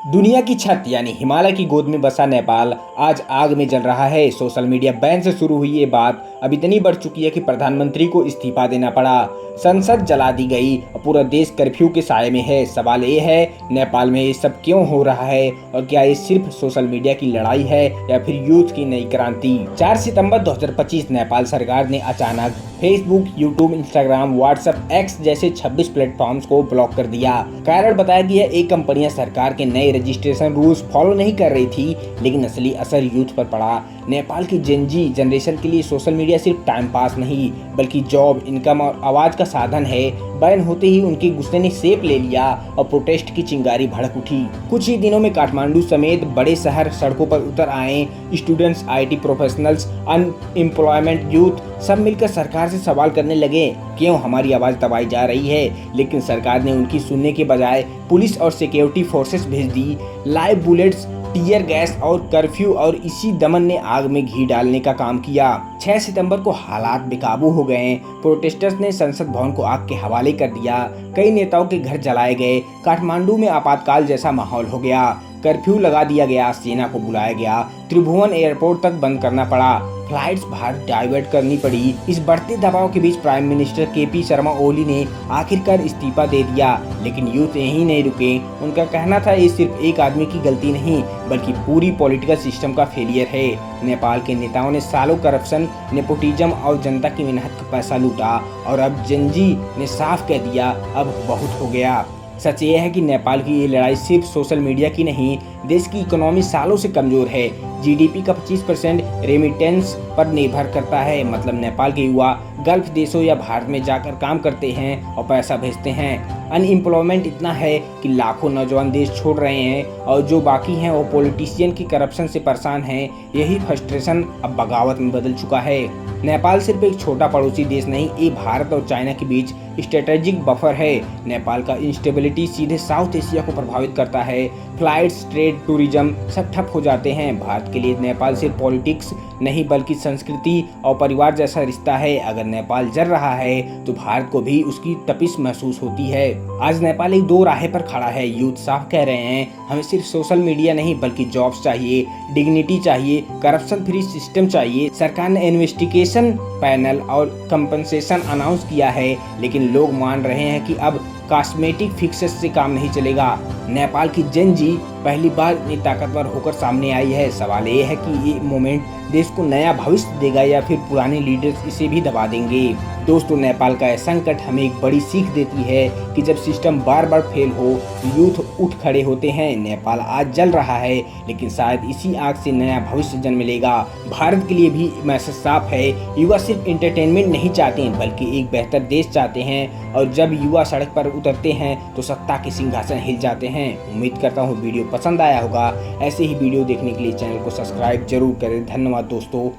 दुनिया की छत यानी हिमालय की गोद में बसा नेपाल आज आग में जल रहा है। सोशल मीडिया बैन से शुरू हुई ये बात अब इतनी बढ़ चुकी है कि प्रधानमंत्री को इस्तीफा देना पड़ा। संसद जला दी गई और पूरा देश कर्फ्यू के साए में है। सवाल ये है, नेपाल में ये सब क्यों हो रहा है और क्या ये सिर्फ सोशल मीडिया की लड़ाई है या फिर यूथ की नई क्रांति। 4 सितंबर 2025 नेपाल सरकार ने अचानक Facebook, YouTube, Instagram, WhatsApp, x जैसे 26 प्लेटफॉर्म्स को ब्लॉक कर दिया। कारण बताया गया एक कंपनियां सरकार के नए रजिस्ट्रेशन रूल्स फॉलो नहीं कर रही थी, लेकिन असली असर यूथ पर पड़ा। नेपाल की जेनजी जनरेशन के लिए सोशल मीडिया सिर्फ टाइम पास नहीं बल्कि जॉब, इनकम और आवाज का साधन है। बैन होते ही उनके गुस्से ने शेप ले लिया और प्रोटेस्ट की चिंगारी भड़क उठी। कुछ ही दिनों में काठमांडू समेत बड़े शहर सड़कों पर उतर आए। Students, IT professionals, unemployment youth सब मिलकर सरकार से सवाल करने लगे, क्यों हमारी आवाज दबाई जा रही है। लेकिन सरकार ने उनकी सुनने के बजाय पुलिस और सिक्योरिटी फोर्सेस भेज दी। लाइव बुलेट्स, टीयर गैस और कर्फ्यू और इसी दमन ने आग में घी डालने का काम किया। 6 सितंबर को हालात बेकाबू हो गए। प्रोटेस्टर्स ने संसद भवन को आग के हवाले कर दिया। कई नेताओं के घर जलाए गए। काठमांडू में आपातकाल जैसा माहौल हो गया। कर्फ्यू लगा दिया गया, सेना को बुलाया गया। त्रिभुवन एयरपोर्ट तक बंद करना पड़ा। फ्लाइट्स बाहर डाइवर्ट करनी पड़ी। इस बढ़ते दबाव के बीच prime minister KP Sharma Oli ने आखिरकार इस्तीफा दे दिया। लेकिन यूथ यहीं नहीं रुके। उनका कहना था ये सिर्फ एक आदमी की गलती नहीं बल्कि पूरी पॉलिटिकल सिस्टम का फेलियर है। नेपाल के नेताओं ने सालों करप्शन, नेपोटिज्म और जनता की मेहनत का पैसा लूटा और अब जेनजी ने साफ कह दिया, अब बहुत हो गया। सच ये है कि नेपाल की ये लड़ाई सिर्फ सोशल मीडिया की नहीं, देश की इकोनॉमी सालों से कमजोर है। GDP का 25% रेमिटेंस पर निर्भर करता है। मतलब नेपाल के युवा गल्फ देशों या भारत में जाकर काम करते हैं और पैसा भेजते हैं। अनएम्प्लॉयमेंट इतना है कि लाखों नौजवान देश छोड़ रहे हैं और जो बाकी हैं वो पॉलिटिशियन की करप्शन से परेशान हैं। यही फ्रस्ट्रेशन अब बगावत में बदल चुका है। नेपाल सिर्फ एक छोटा पड़ोसी देश नहीं, ये भारत और चाइना के बीच स्ट्रेटेजिक बफर है। नेपाल का इंस्टेबिलिटी सीधे साउथ एशिया को प्रभावित करता है। फ्लाइट्स, ट्रेड, टूरिज्म सब ठप हो जाते हैं। भारत के लिए नेपाल सिर्फ पॉलिटिक्स नहीं बल्कि संस्कृति और परिवार जैसा रिश्ता है। अगर नेपाल जल रहा है तो भारत को भी उसकी तपिश महसूस होती है। आज नेपाल एक दो राह पर खड़ा है। यूथ साफ कह रहे हैं, हमें सिर्फ सोशल मीडिया नहीं बल्कि जॉब्स चाहिए, डिग्निटी चाहिए, करप्शन फ्री सिस्टम चाहिए। सरकार ने इन्वेस्टिगेशन पैनल और कंपनसेशन अनाउंस किया है, लेकिन लोग मान रहे हैं कि अब कॉस्मेटिक फिक्सेस से काम नहीं चलेगा। नेपाल की जेनजी पहली बार इतनी ताकतवर होकर सामने आई है। सवाल ये है कि ये मोमेंट देश को नया भविष्य देगा या फिर पुराने लीडर्स इसे भी दबा देंगे। दोस्तों, नेपाल का यह संकट हमें एक बड़ी सीख देती है कि जब सिस्टम बार बार फेल हो यूथ उठ खड़े होते हैं। नेपाल आज जल रहा है लेकिन शायद इसी आग से नया भविष्य जन्म लेगा। भारत के लिए भी मैसेज साफ है, युवा सिर्फ एंटरटेनमेंट नहीं चाहते बल्कि एक बेहतर देश चाहते हैं। और जब युवा सड़क पर उतरते हैं तो सत्ता के सिंहासन हिल जाते हैं। उम्मीद करता हूँ वीडियो पसंद आया होगा। ऐसे ही वीडियो देखने के लिए चैनल को सब्सक्राइब जरूर करें। धन्यवाद दोस्तों।